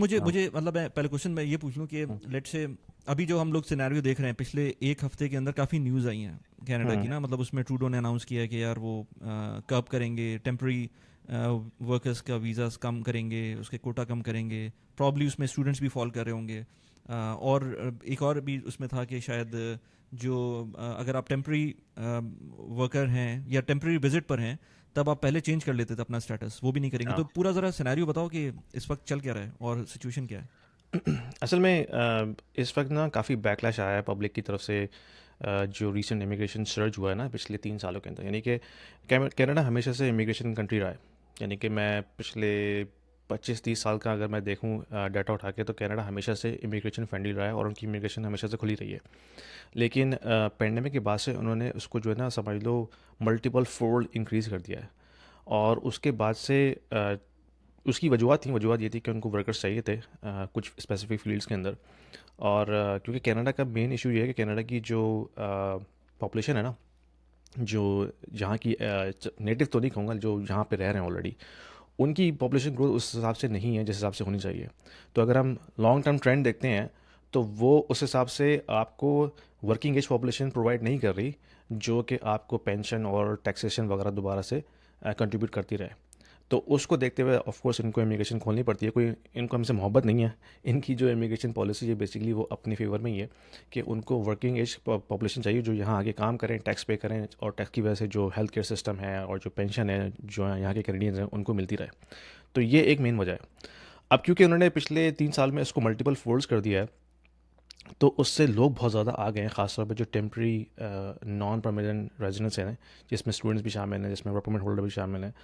मुझे हाँ। मुझे मतलब मैं पहले क्वेश्चन मैं ये पूछ लूँ कि हम्म। लेट से अभी जो हम लोग सिनेरियो देख रहे हैं पिछले एक हफ्ते के अंदर काफ़ी न्यूज़ आई हैं कनाडा की हम्म। ना, मतलब उसमें ट्रूडो ने अनाउंस किया है कि यार वो कर्ब करेंगे टेम्प्रेरी वर्कर्स का वीज़ास कम करेंगे, उसके कोटा कम करेंगे, प्रॉब्ली उसमें स्टूडेंट्स भी फॉल कर रहे होंगे। और एक और भी उसमें था कि शायद जो अगर आप टेम्प्रेरी वर्कर हैं या टेम्प्रेरी विजिट पर हैं तब आप पहले चेंज कर लेते थे अपना स्टेटस, वो भी नहीं करेंगे। हाँ। तो पूरा ज़रा सिनेरियो बताओ कि इस वक्त चल क्या रहा है और सिचुएशन क्या है। असल में इस वक्त ना काफ़ी बैकलैश आया है पब्लिक की तरफ से। जो रीसेंट इमिग्रेशन सर्ज हुआ है ना पिछले 3 सालों के अंदर, यानी कि कनाडा हमेशा से इमिग्रेशन कंट्री रहा है। यानी कि मैं पिछले 25-30 साल का अगर मैं देखूं डाटा उठा के, तो कनाडा हमेशा से इमिग्रेशन फ्रेंडली रहा है और उनकी इमिग्रेशन हमेशा से खुली रही है। लेकिन पेंडेमिक के बाद से उन्होंने उसको जो है ना, समझ लो मल्टीपल फोल्ड इंक्रीज़ कर दिया है। और उसके बाद से उसकी वजूहत ये थी कि उनको वर्कर्स चाहिए थे कुछ स्पेसिफिक फील्ड्स के अंदर। और क्योंकि कनाडा का मेन इशू ये है कि कनाडा की जो पॉपुलेशन है ना, जो जहाँ की नेटिव तो नहीं कहूँगा, जो जहाँ पे रह रहे हैं ऑलरेडी, उनकी पॉपुलेशन ग्रोथ उस हिसाब से नहीं है जिस हिसाब से होनी चाहिए। तो अगर हम लॉन्ग टर्म ट्रेंड देखते हैं, तो वो उस हिसाब से आपको वर्किंग एज पॉपुलेशन प्रोवाइड नहीं कर रही, जो कि आपको पेंशन और टैक्सेशन वगैरह दोबारा से कंट्रीब्यूट करती रहे। तो उसको देखते हुए ऑफ कोर्स इनको इमिग्रेशन खोलनी पड़ती है। कोई इनको हमसे मोहब्बत नहीं है। इनकी जो इमिग्रेशन पॉलिसी है बेसिकली वो अपने फेवर में ही है कि उनको वर्किंग एज पॉपुलेशन चाहिए जो यहाँ आगे काम करें, टैक्स पे करें, और टैक्स की वजह से जो हेल्थ केयर सिस्टम है और जो पेंशन है जो यहाँ के कैनेडियंस हैं उनको मिलती रहे। तो ये एक मेन वजह है। अब क्योंकि उन्होंने पिछले 3 साल में इसको मल्टीपल फोल्ड्स कर दिया है, तो उससे लोग बहुत ज़्यादा आ गए हैं, ख़ासतौर पर जो टेम्प्रेरी नॉन परमानेंट रेजिडेंट्स हैं, जिसमें स्टूडेंट्स भी शामिल हैं, जिसमें वर्क परमिट होल्डर भी शामिल हैं।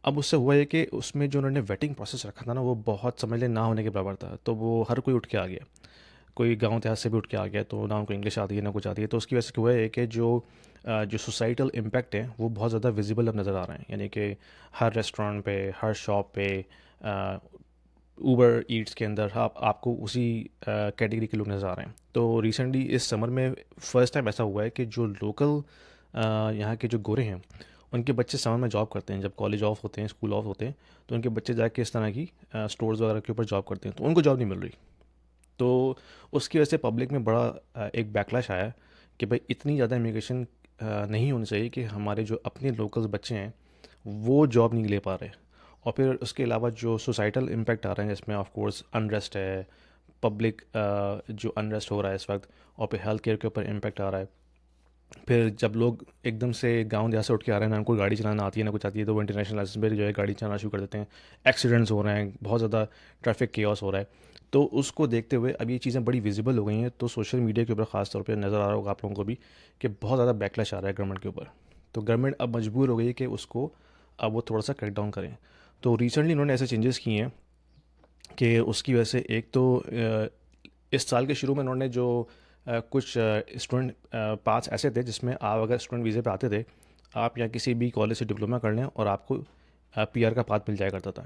अब उससे हुआ है कि उसमें जो उन्होंने वेटिंग प्रोसेस रखा था ना, वो बहुत समझ लें ना होने के बराबर था। तो वो हर कोई उठ के आ गया, कोई गांव देहात से भी उठ के आ गया, तो ना उनको इंग्लिश आती है ना कुछ आती है। तो उसकी वजह से हुआ है कि जो सोसाइटल इम्पैक्ट है वो बहुत ज़्यादा विजिबल अब नज़र आ रहे हैं। यानी कि हर रेस्टोरेंट पे, हर शॉप पे, ऊबर ईट्स के अंदर आपको उसी कैटेगरी के लोग नज़र आ रहे हैं। तो रिसेंटली इस समर में फ़र्स्ट टाइम ऐसा हुआ है कि जो लोकल यहाँ के जो गोरे हैं, उनके बच्चे समर में जॉब करते हैं। जब कॉलेज ऑफ होते हैं, स्कूल ऑफ होते हैं, तो उनके बच्चे जाके इस तरह की स्टोर्स वगैरह के ऊपर जॉब करते हैं, तो उनको जॉब नहीं मिल रही। तो उसकी वजह से पब्लिक में बड़ा एक बैकलैश आया कि भाई इतनी ज़्यादा इमिग्रेशन नहीं होनी चाहिए कि हमारे जो अपने लोकल्स बच्चे हैं वो जॉब नहीं ले पा रहे। और फिर उसके अलावा जो सोसाइटल इम्पैक्ट आ रहे हैं, जिसमें ऑफ कोर्स अनरेस्ट है, पब्लिक जो अनरेस्ट हो रहा है इस वक्त, और फिर हेल्थ केयर के ऊपर इम्पैक्ट आ रहा है। फिर जब लोग एकदम से गांव देहात से उठ के आ रहे हैं, ना उनको गाड़ी चलाना आती है ना कुछ आती है, तो वो इंटरनेशनल लाइसेंस पे जो है गाड़ी चलाना शुरू कर देते हैं। एक्सीडेंट्स हो रहे हैं, बहुत ज़्यादा ट्रैफिक केओस हो रहा है। तो उसको देखते हुए अब ये चीज़ें बड़ी विजिबल हो गई हैं, तो सोशल मीडिया के ऊपर ख़ास तौर पे नज़र आ रहा होगा आप लोगों को भी कि बहुत ज़्यादा बैकलैश आ रहा है गवर्नमेंट के ऊपर। तो गवर्नमेंट अब मजबूर हो गई है कि उसको अब वो थोड़ा सा कट डाउन करें। तो रिसेंटली उन्होंने ऐसे चेंजेस किए हैं कि उसकी वजह से एक तो इस साल के शुरू में उन्होंने जो कुछ स्टूडेंट पास ऐसे थे जिसमें आप अगर स्टूडेंट वीज़े पे आते थे, आप या किसी भी कॉलेज से डिप्लोमा कर लें और आपको पीआर का पाथ मिल जाया करता था।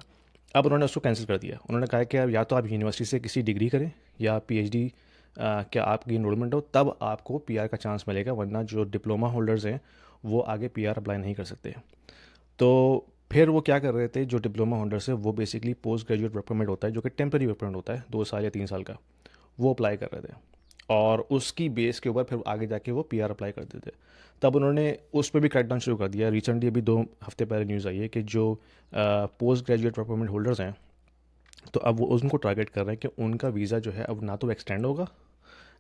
अब उन्होंने उसको कैंसिल कर दिया। उन्होंने कहा कि अब या तो आप यूनिवर्सिटी से किसी डिग्री करें या पीएचडी क्या आपकी इनरोलमेंट हो, तब आपको पीआर का चांस मिलेगा, वरना जो डिप्लोमा होल्डर्स हैं वो आगे पीआर अप्लाई नहीं कर सकते। तो फिर वो क्या कर रहे थे, जो डिप्लोमा होल्डर्स है वो basically post graduate work permit होता है, जो कि टेम्प्रेरी वर्क परमिट होता है 2 साल या 3 साल का, वो अप्लाई कर रहे थे। और उसकी बेस के ऊपर फिर आगे जाके वो पीआर अप्लाई करते थे। तब उन्होंने उस पर भी क्रैकडाउन शुरू कर दिया। रिसेंटली अभी 2 हफ्ते पहले न्यूज़ आई है कि जो post graduate work permit holders हैं, तो अब वो उनको टारगेट कर रहे हैं कि उनका वीज़ा जो है अब ना तो एक्सटेंड होगा,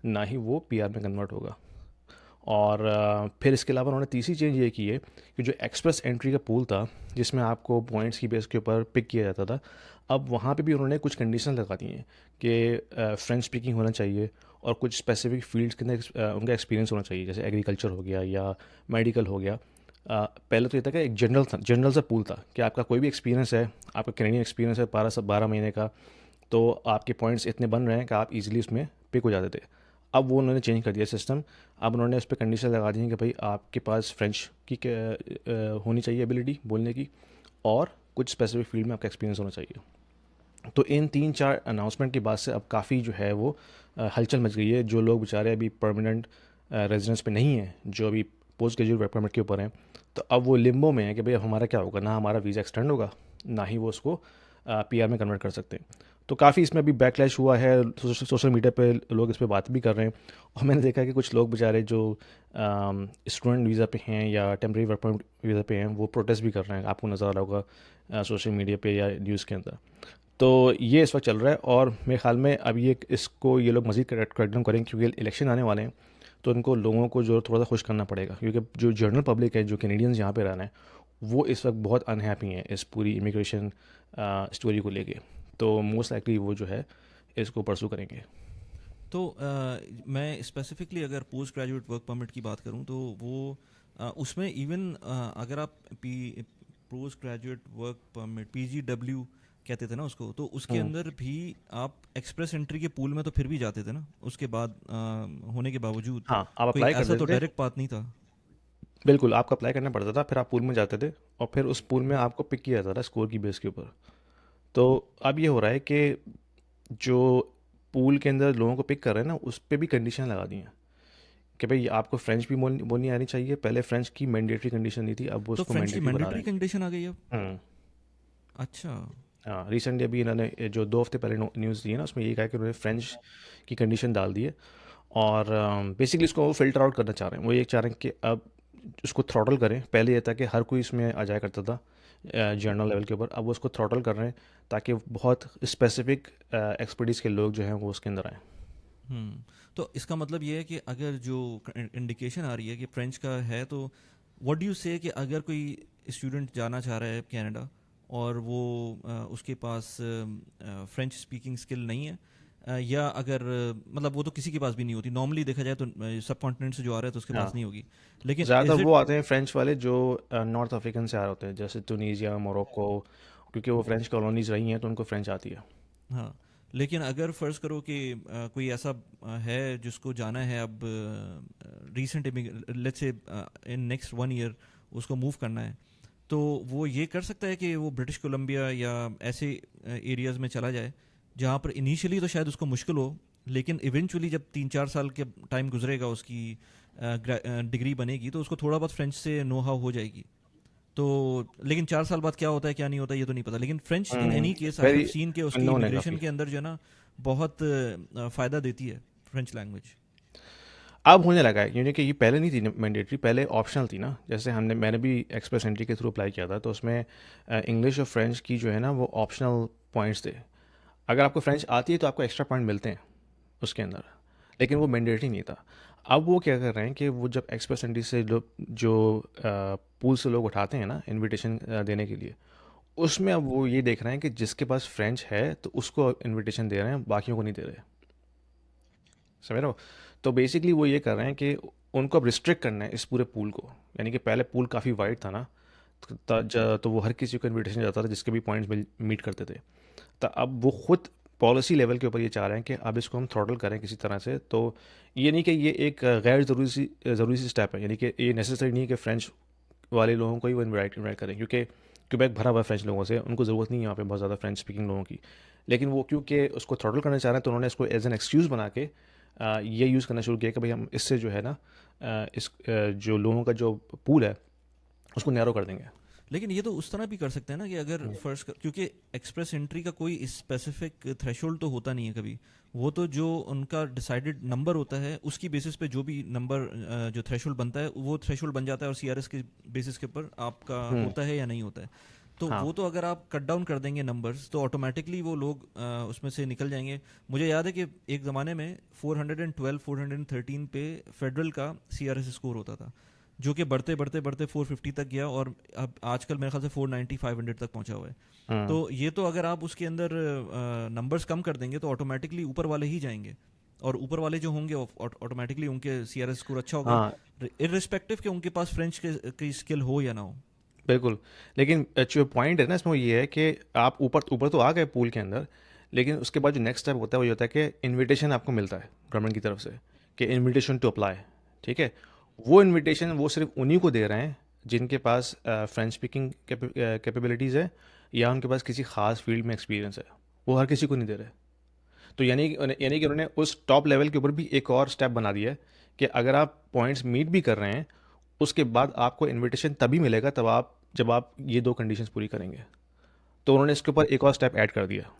ना ही वो पीआर में कन्वर्ट होगा। और फिर इसके अलावा उन्होंने तीसरी चेंज ये की है कि जो एक्सप्रेस एंट्री का पूल था, जिसमें आपको पॉइंट्स की बेस के ऊपर पिक किया जाता था, अब वहाँ पे भी उन्होंने कुछ कंडीशन लगा दी हैं कि फ्रेंच स्पीकिंग होना चाहिए और कुछ स्पेसिफिक फील्ड्स के अंदर उनका एक्सपीरियंस होना चाहिए, जैसे एग्रीकल्चर हो गया या मेडिकल हो गया। पहले तो ये था कि एक जनरल सा पूल था कि आपका कोई भी एक्सपीरियंस है, आपका कैनेडियन एक्सपीरियंस है 12 महीने का, तो आपके पॉइंट्स इतने बन रहे हैं कि आप इजीली उसमें पिक हो जाते थे। अब वो उन्होंने चेंज कर दिया सिस्टम। अब उन्होंने उस पर कंडीशन लगा दी है कि भाई आपके पास फ्रेंच की होनी चाहिए एबिलिटी बोलने की, और कुछ स्पेसिफिक फील्ड में आपका एक्सपीरियंस होना चाहिए। तो इन 3-4 अनाउंसमेंट के बाद से अब काफ़ी जो है वो हलचल मच गई है। जो लोग बेचारे अभी परमानेंट रेजिडेंस पे नहीं हैं, जो अभी पोस्ट ग्रेजुएट वर्क परमिट के ऊपर हैं, तो अब वो लिम्बो में है कि भाई अब हमारा क्या होगा, ना हमारा वीज़ा एक्सटेंड होगा, ना ही वो उसको पीआर में कन्वर्ट कर सकते हैं। तो काफ़ी इसमें अभी बैकलैश हुआ है, सोशल मीडिया पे लोग इस पे बात भी कर रहे हैं। और मैंने देखा कि कुछ लोग बेचारे जो स्टूडेंट वीज़ा पे हैं या टेम्प्रेरी वर्क परमिट वीज़ा पे हैं वो प्रोटेस्ट भी कर रहे हैं, आपको नज़र आ रहा होगा सोशल मीडिया पे या न्यूज़ के अंदर। तो ये इस वक्त चल रहा है, और मेरे ख्याल में अब इसको ये लोग मज़ीद क्रैकडाउन करेंगे क्योंकि इलेक्शन आने वाले हैं। तो उनको लोगों को जो थोड़ा सा खुश करना पड़ेगा, क्योंकि जो जनरल पब्लिक है, जो कैनेडियंस यहाँ पे रह रहे हैं, वो इस वक्त बहुत अनहैप्पी हैं इस पूरी इमिग्रेशन स्टोरी को लेके। तो मोस्ट लाइकली वो जो है इसको परसू करेंगे। तो मैं स्पेसिफिकली अगर पोस्ट ग्रेजुएट वर्क परमिट की बात करूं तो वो उसमें इवन अगर आप post graduate work permit PGW कहते थे ना उसको, तो उसके हम्म। अंदर भी आप एक्सप्रेस एंट्री के पूल में तो फिर भी जाते थे ना उसके बाद होने के बावजूद। हाँ, आप कोई अप्लाई कर ऐसा तो देते थे। डायरेक्ट पाथ नहीं था। बिल्कुल, आपको अप्लाई करना पड़ता था, फिर आप पूल में जाते थे, और फिर उस पूल में आपको पिक किया जाता था स्कोर की बेस के ऊपर। तो अब ये हो रहा है कि जो पूल के अंदर लोगों को पिक कर रहे हैं ना, उस पे भी कंडीशन लगा दी हैं कि भाई आपको फ्रेंच भी बोलनी आनी चाहिए। पहले फ्रेंच की मैंडेटरी कंडीशन नहीं थी, अब वो तो उसको फ्रेंच की मैंडेटरी बना रहे मैंडेटरी कंडीशन आ गई अब? हैं। अच्छा। हाँ, रिसेंटली अभी इन्होंने जो 2 हफ्ते पहले न्यूज़ दी है ना, उसमें यही कहा कि उन्होंने फ्रेंच की कंडीशन डाल दी है। और बेसिकली इसको वो फिल्टर आउट करना चाह रहे हैं। वो ये चाह रहे हैं कि अब उसको थ्रॉटल करें। पहले ये था कि हर कोई इसमें आ जाया करता था जर्नल लेवल के ऊपर, अब वो उसको थ्रॉटल कर रहे हैं ताकि बहुत स्पेसिफिक एक्सपर्टीज़ के लोग जो हैं वो उसके अंदर आएँ। हम्म। तो इसका मतलब ये है कि अगर जो इंडिकेशन आ रही है कि फ्रेंच का है, तो व्हाट डू यू से कि अगर कोई स्टूडेंट जाना चाह रहा है कनाडा और वो उसके पास फ्रेंच स्पीकिंग स्किल नहीं है, या अगर मतलब वो तो किसी के पास भी नहीं होती नॉर्मली देखा जाए तो, सब कॉन्टिनेंट से जो आ रहा है तो उसके पास हाँ, नहीं होगी, लेकिन ज़्यादातर इज वो इट? आते हैं फ्रेंच वाले जो नॉर्थ अफ्रीकन से आ रहे होते हैं, जैसे टुनीजिया, मोरक्को, क्योंकि वो फ्रेंच कॉलोनीज रही हैं तो उनको फ्रेंच आती है। हाँ, लेकिन अगर फ़र्ज़ करो कि कोई ऐसा है जिसको जाना है अब, recent let's say in next 1 year उसको मूव करना है, तो वो ये कर सकता है कि वो ब्रिटिश कोलंबिया या ऐसे एरियाज़ में चला जाए जहाँ पर इनिशियली तो शायद उसको मुश्किल हो, लेकिन इवेंचुअली जब 3-4 साल के टाइम गुजरेगा उसकी डिग्री बनेगी तो उसको थोड़ा बहुत फ्रेंच से नो हाउ हो जाएगी। तो लेकिन 4 साल बाद क्या होता है क्या नहीं होता ये तो नहीं पता, लेकिन French in any case I have very seen के उसकी अननोन है इमिग्रेशन काफ़ी। के अंदर जो है ना बहुत फ़ायदा देती है फ्रेंच लैंग्वेज। अब होने लगा है, क्योंकि ये पहले नहीं थी मैंडेटरी, पहले ऑप्शनल थी ना। जैसे मैंने भी एक्सप्रेस एंट्री के थ्रू अप्लाई किया था, तो उसमें इंग्लिश और फ्रेंच की जो है ना वो ऑप्शनल पॉइंट्स थे। अगर आपको फ्रेंच आती है तो आपको एक्स्ट्रा पॉइंट मिलते हैं उसके अंदर, लेकिन वो मैंडेटरी नहीं था। अब वो क्या कर रहे हैं कि वो जब एक्सप्रेस एंट्री से लोग जो पूल से लोग उठाते हैं ना इनविटेशन देने के लिए, उसमें अब वो ये देख रहे हैं कि जिसके पास फ्रेंच है तो उसको इनविटेशन दे रहे हैं, बाकियों को नहीं दे रहे। समझ रहे हो? तो बेसिकली वो ये कर रहे हैं कि उनको अब रिस्ट्रिक्ट करना है इस पूरे पूल को। यानी कि पहले पूल काफ़ी वाइड था ना, तो वो हर किसी को इनविटेशन जाता था जिसके भी पॉइंट्स मीट करते थे। तो अब वो खुद पॉलिसी लेवल के ऊपर ये चाह रहे हैं कि अब इसको हम थ्रॉटल करें किसी तरह से। तो ये नहीं कि ये एक गैर ज़रूरी सी स्टेप है, यानी कि ये नेसेसरी नहीं है कि फ्रेंच वाले लोगों को ही वो इनवाइट करें, क्योंकि क्यूबेक भरा हुआ है फ्रेंच लोगों से, उनको ज़रूरत नहीं है यहाँ पे बहुत ज़्यादा फ्रेंच स्पीकिंग लोगों की। लेकिन वो क्योंकि उसको थ्रॉटल करना चाह रहे हैं, तो उन्होंने इसको एज एन एक्सक्यूज़ बना के ये यूज़ करना शुरू किया कि भाई हम इससे जो है ना जो लोगों का जो पूल है उसको नैरो कर देंगे। लेकिन ये तो उस तरह भी कर सकते हैं ना कि अगर फर्स्ट, क्योंकि एक्सप्रेस एंट्री का कोई स्पेसिफिक थ्रेशोल्ड तो होता नहीं है कभी, वो तो जो उनका डिसाइडेड नंबर होता है उसकी बेसिस पे जो भी नंबर जो थ्रेशोल्ड बनता है वो थ्रेशोल्ड बन जाता है, और CRS के बेसिस के ऊपर आपका हम्म। होता है या नहीं होता है। तो हाँ। वो तो अगर आप कट डाउन कर देंगे नंबर्स तो ऑटोमेटिकली वो लोग उसमें से निकल जाएंगे। मुझे याद है कि एक ज़माने में 412 413 पे फेडरल का CRS स्कोर होता था, जो कि बढ़ते बढ़ते बढ़ते 450 तक गया, और अब आजकल मेरे ख्याल से 490 500 तक पहुंचा हुआ है। तो हम्म। ये तो अगर आप उसके अंदर नंबर्स कम कर देंगे तो ऑटोमेटिकली ऊपर वाले ही जाएंगे, और ऊपर वाले जो होंगे ऑटोमेटिकली उनके CRS स्कोर अच्छा होगा, हाँ, इररिस्पेक्टिव कि उनके पास फ्रेंच की स्किल हो या ना हो। बिल्कुल। लेकिन जो पॉइंट है ना इसमें वो ये है कि आप ऊपर ऊपर तो आ गए पूल के अंदर, लेकिन उसके बाद जो नेक्स्ट स्टेप होता है वो ये होता है कि इनविटेशन आपको मिलता है गवर्नमेंट की तरफ से, कि इनविटेशन टू अप्लाई। ठीक है? वो इनविटेशन वो सिर्फ उन्हीं को दे रहे हैं जिनके पास फ्रेंच स्पीकिंग कैपेबिलिटीज़ है, या उनके पास किसी खास फील्ड में एक्सपीरियंस है। वो हर किसी को नहीं दे रहे। तो यानी कि उन्होंने उस टॉप लेवल के ऊपर भी एक और स्टेप बना दिया है कि अगर आप पॉइंट्स मीट भी कर रहे हैं, उसके बाद आपको इनविटेशन तभी मिलेगा जब आप ये 2 कंडीशंस पूरी करेंगे। तो उन्होंने इसके ऊपर एक और स्टेप ऐड कर दिया।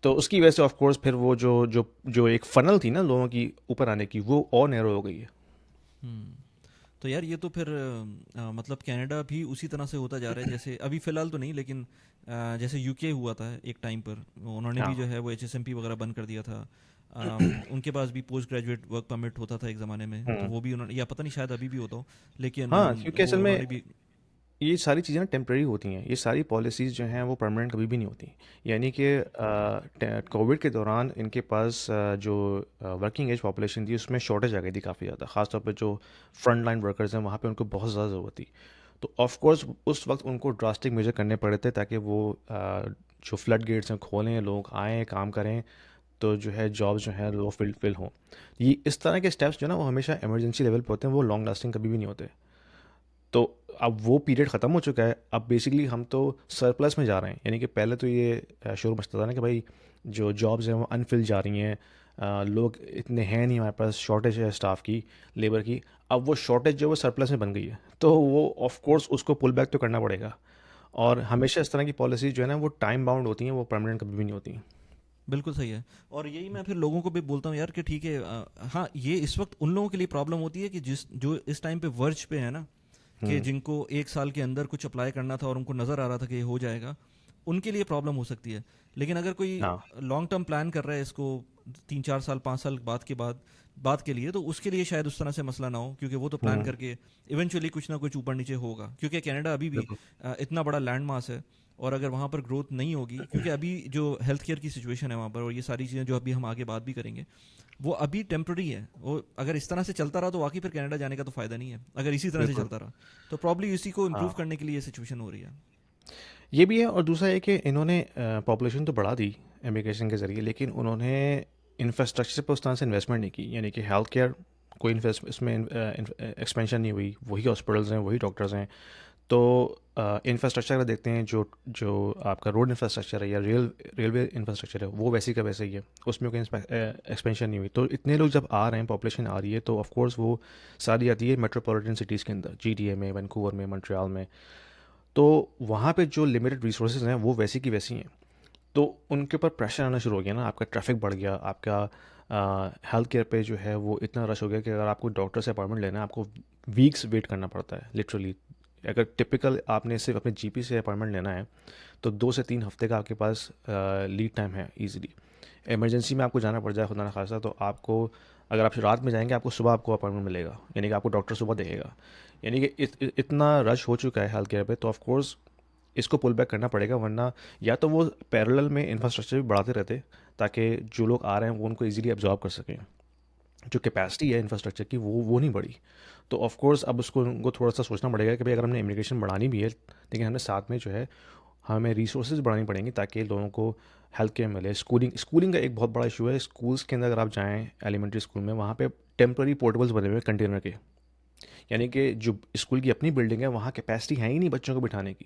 तो उसकी वजह से ऑफ कोर्स फिर वो जो एक फ़नल थी ना लोगों की ऊपर आने की, वो और नैरो हो गई है। हम्म। तो यार ये तो फिर मतलब कनाडा भी उसी तरह से होता जा रहा है जैसे अभी फ़िलहाल तो नहीं, लेकिन जैसे यूके हुआ था एक टाइम पर, उन्होंने भी हाँ। जो है वो एचएसएमपी वगैरह बंद कर दिया था। उनके पास भी पोस्ट ग्रेजुएट वर्क परमिट होता था एक ज़माने में, तो हुँ। वो भी उन्होंने, या पता नहीं शायद अभी भी होता हो, लेकिन हाँ, क्योंकि असल वो में उन्होंने भी। ये सारी चीज़ें ना टेम्परेरी होती हैं, ये सारी पॉलिसीज़ जो हैं वो परमानेंट कभी भी नहीं होती। यानी कि कोविड के दौरान इनके पास जो वर्किंग एज पॉपुलेशन थी उसमें शॉर्टेज आ गई थी काफ़ी ज़्यादा, ख़ास तौर पे जो फ्रंट लाइन वर्कर्स हैं वहाँ पे उनको बहुत ज़्यादा ज़रूरत थी। तो ऑफ कोर्स उस वक्त उनको ड्रास्टिक मेजर करने पड़े थे ताकि वो जो फ्लड गेट्स हैं खोलें, लोग आएँ, काम करें, तो जो है जॉब्स जो हैं वो फिल हों। ये इस तरह के स्टेप्स जो है ना वो हमेशा इमरजेंसी लेवल पे होते हैं, वो लॉन्ग लास्टिंग कभी भी नहीं होते। तो अब वो पीरियड ख़त्म हो चुका है, अब बेसिकली हम तो सरप्लस में जा रहे हैं। यानी कि पहले तो ये शोर मचता था ना कि भाई जो जॉब्स हैं वो अनफिल जा रही हैं, लोग इतने हैं नहीं, हमारे पास शॉर्टेज है स्टाफ की, लेबर की। अब वो शॉर्टेज जो है वो सरप्लस में बन गई है, तो वो ऑफ कोर्स उसको पुल बैक तो करना पड़ेगा। और हमेशा इस तरह की पॉलिसीज़ जो है ना वो टाइम बाउंड होती हैं, वो परमानेंट कभी भी नहीं होती। बिल्कुल सही है। और यही मैं फिर लोगों को भी बोलता हूँ यार कि ठीक है, हाँ ये इस वक्त उन लोगों के लिए प्रॉब्लम होती है कि जिस जो इस टाइम पे वर्ज पे है ना, कि हुँ। जिनको एक साल के अंदर कुछ अप्लाई करना था और उनको नज़र आ रहा था कि ये हो जाएगा, उनके लिए प्रॉब्लम हो सकती है। लेकिन अगर कोई हाँ। लॉन्ग टर्म प्लान कर रहा है इसको 3 4 साल 5 साल बाद के लिए, तो उसके लिए शायद उस तरह से मसला ना हो, क्योंकि वो तो प्लान हुँ। करके इवेंचुअली कुछ ना कुछ ऊपर नीचे होगा, क्योंकि कनाडा अभी भी बिल्कुल। इतना बड़ा लैंड मास है। और अगर वहाँ पर ग्रोथ नहीं होगी, क्योंकि अभी जो हेल्थ केयर की सिचुएशन है वहाँ पर, और ये सारी चीज़ें जो अभी हम आगे बात भी करेंगे, वो अभी टेम्प्रेरी है। वो अगर इस तरह से चलता रहा तो वाकई फिर कनाडा जाने का तो फ़ायदा नहीं है, अगर इसी तरह से बिल्कुल। चलता रहा। तो प्रॉब्ली इसी को इम्प्रूव हाँ। करने के लिए ये सिचुएशन हो रही है। ये भी है, और दूसरा है कि इन्होंने पॉपुलेशन तो बढ़ा दी इमिग्रेशन के ज़रिए, लेकिन उन्होंने इंफ्रास्ट्रक्चर पर उस तरह से इन्वेस्टमेंट नहीं की। यानी कि हेल्थ केयर कोई इन्वेस्ट इसमें एक्सपेंशन नहीं हुई, वही हॉस्पिटल्स हैं, वही डॉक्टर्स हैं। तो इंफ्रास्ट्रक्चर अगर देखते हैं, जो जो आपका रोड इंफ्रास्ट्रक्चर है या रेलवे इंफ्रास्ट्रक्चर है, वो वैसी का वैसे ही है, उसमें कोई एक्सपेंशन नहीं हुई। तो इतने लोग जब आ रहे हैं, पॉपुलेशन आ रही है, तो ऑफ कोर्स वो सारी आती है मेट्रोपॉलिटन सिटीज़ के अंदर, GTA में, वैंकूवर में, मॉन्ट्रियल में। तो वहाँ पे जो लिमिटेड रिसोर्सेज हैं वो वैसी की वैसी हैं। तो उनके ऊपर प्रेशर आना शुरू हो गया ना, आपका ट्रैफिक बढ़ गया, आपका हेल्थ केयर पे जो है वो इतना रश हो गया कि अगर आपको डॉक्टर से अपॉइंटमेंट लेना है, आपको वीक्स वेट करना पड़ता है लिटरली। अगर टिपिकल आपने सिर्फ अपने GP से अपॉइंटमेंट लेना है, तो 2 से 3 हफ्ते का आपके पास लीड टाइम है ईजिली। इमरजेंसी में आपको जाना पड़ जाए खुदा ना खासा, तो आपको, अगर आप रात में जाएंगे, आपको सुबह आपको अपॉइंटमेंट मिलेगा, यानी कि आपको डॉक्टर सुबह देखेगा। यानी कि इतना रश हो चुका है हेल्थ केयर पे, तो ऑफ कोर्स इसको पुल बैक करना पड़ेगा, वरना या तो वो पैरेलल में इंफ्रास्ट्रक्चर भी बढ़ाते रहते, ताकि जो लोग आ रहे हैं वो उनको इजीली एब्जॉर्ब कर सकें। जो कैपेसिटी है इंफ्रास्ट्रक्चर की वो नहीं बढ़ी। तो ऑफ कोर्स अब उसको उनको थोड़ा सा सोचना पड़ेगा कि भाई अगर हमने इमिग्रेशन बढ़ानी भी है, लेकिन हमें साथ में जो है हमें रिसोर्सेज बढ़ानी पड़ेंगी ताकि लोगों को हेल्थ केयर मिले। स्कूलिंग का एक बहुत बड़ा इशू है। स्कूल्स के अंदर अगर आप जाएँ, एलिमेंट्री स्कूल में, वहाँ पे टेम्प्रेरी पोर्टेबल्स बने हुए हैं कंटेनर के। यानी कि जो स्कूल की अपनी बिल्डिंग है वहाँ कैपेसिटी है ही नहीं बच्चों को बिठाने की,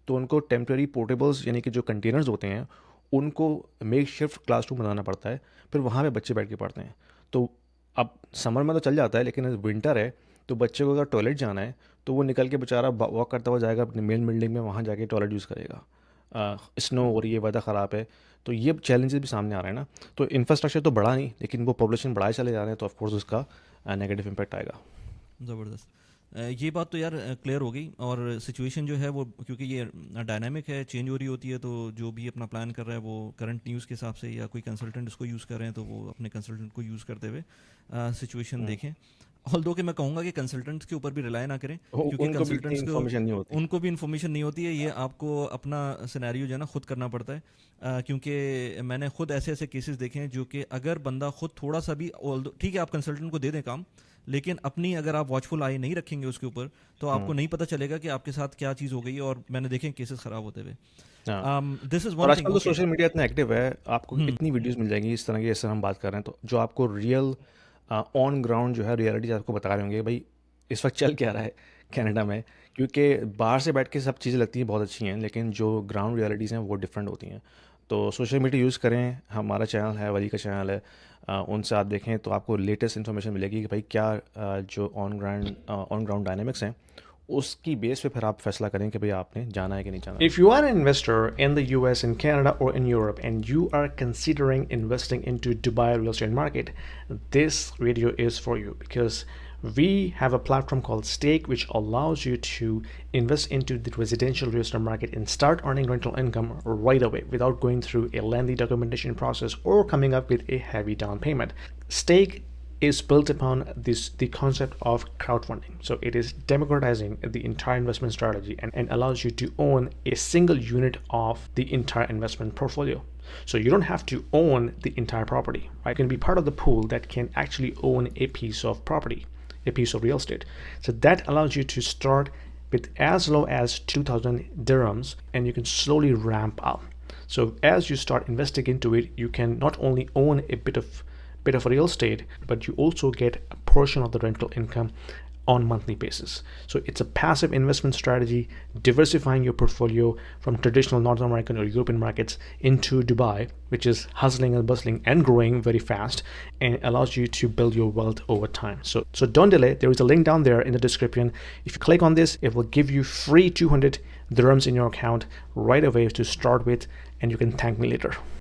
तो उनको टेम्प्रेरी पोर्टेबल्स यानी कि जो कंटेनर्स होते हैं उनको मेक शिफ्ट क्लासरूम बनाना पड़ता है, फिर वहाँ पे बच्चे बैठ के पढ़ते हैं। तो अब समर में तो चल जाता है, लेकिन विंटर है, तो बच्चे को अगर टॉयलेट जाना है तो वो निकल के बेचारा वॉक करता हुआ जाएगा अपनी मेन बिल्डिंग में, वहाँ जाके टॉयलेट यूज़ करेगा। स्नो हो रही है, वेदर ख़राब है, तो ये चैलेंजेस भी सामने आ रहे हैं ना। तो इंफ्रास्ट्रक्चर तो बढ़ा नहीं, लेकिन वो पॉपुलेशन बढ़ाए चले जा रहे हैं, तो ऑफकोर्स उसका नेगेटिव इम्पैक्ट आएगा। ज़बरदस्त। ये बात तो यार क्लियर हो गई। और सिचुएशन जो है वो, क्योंकि ये डायनामिक है, चेंज हो रही होती है, तो जो भी अपना प्लान कर रहा है वो करंट न्यूज़ के हिसाब से, या कोई कंसल्टेंट इसको यूज़ कर रहे हैं तो वो अपने कंसल्टेंट को यूज़ करते हुए सिचुएशन हम्म। देखें। ऑल दो कि मैं कहूँगा कि कंसल्टेंट्स के ऊपर भी रिलाई ना करें, क्योंकि उनको भी इतनी कंसल्टेंट्स को, इन्फॉर्मेशन नहीं होती। उनको भी इन्फॉर्मेशन नहीं होती है। ये आपको अपना सिनेरियो जो है ना खुद करना पड़ता है। क्योंकि मैंने खुद ऐसे ऐसे केसेस देखे हैं जो कि अगर बंदा खुद थोड़ा सा भी, ठीक है आप कंसल्टेंट को दे दें काम, लेकिन अपनी अगर आप वॉचफुल आई नहीं रखेंगे उसके ऊपर, तो आपको हम्म। नहीं पता चलेगा कि आपके साथ क्या चीज़ हो गई है। और मैंने देखे केसेस ख़राब होते हुए। हाँ। दिस इज़ और वन थिंग। आजकल तो ओके। सोशल मीडिया इतना एक्टिव है, आपको हम्म। इतनी वीडियोस मिल जाएंगी इस तरह की, जैसे हम बात कर रहे हैं, तो जो आपको रियल ऑन ग्राउंड जो है रियलिटी आपको बता रहे होंगे भाई इस वक्त चल क्या रहा है कनाडा में। क्योंकि बाहर से बैठ के सब चीज़ें लगती हैं बहुत अच्छी हैं, लेकिन जो ग्राउंड रियलिटीज़ हैं वो डिफरेंट होती हैं। तो सोशल मीडिया यूज़ करें, हमारा चैनल है, वली का चैनल है, उनसे आप देखें तो आपको लेटेस्ट इन्फॉर्मेशन मिलेगी कि भाई क्या जो ऑन ग्राउंड डायनेमिक्स हैं उसकी बेस पे फिर आप फैसला करें कि भाई आपने जाना है कि नहीं जाना। If you are an investor in the US, in Canada, or in Europe, and you are considering investing into Dubai real estate market, this video is for you, because we have a platform called Stake, which allows you to invest into the residential real estate market and start earning rental income right away without going through a lengthy documentation process or coming up with a heavy down payment. Stake is built upon the concept of crowdfunding. So it is democratizing the entire investment strategy and allows you to own a single unit of the entire investment portfolio. So you don't have to own the entire property, right? You can be part of the pool that can actually own a piece of property, a piece of real estate. So that allows you to start with as low as 2,000 dirhams, and you can slowly ramp up. So as you start investing into it, you can not only own a bit of real estate, but you also get a portion of the rental income on monthly basis. So it's a passive investment strategy, diversifying your portfolio from traditional North American or European markets into Dubai, which is hustling and bustling and growing very fast, and allows you to build your wealth over time. So don't delay. There is a link down there in the description. If you click on this, it will give you free 200 dirhams in your account right away to start with, and you can thank me later.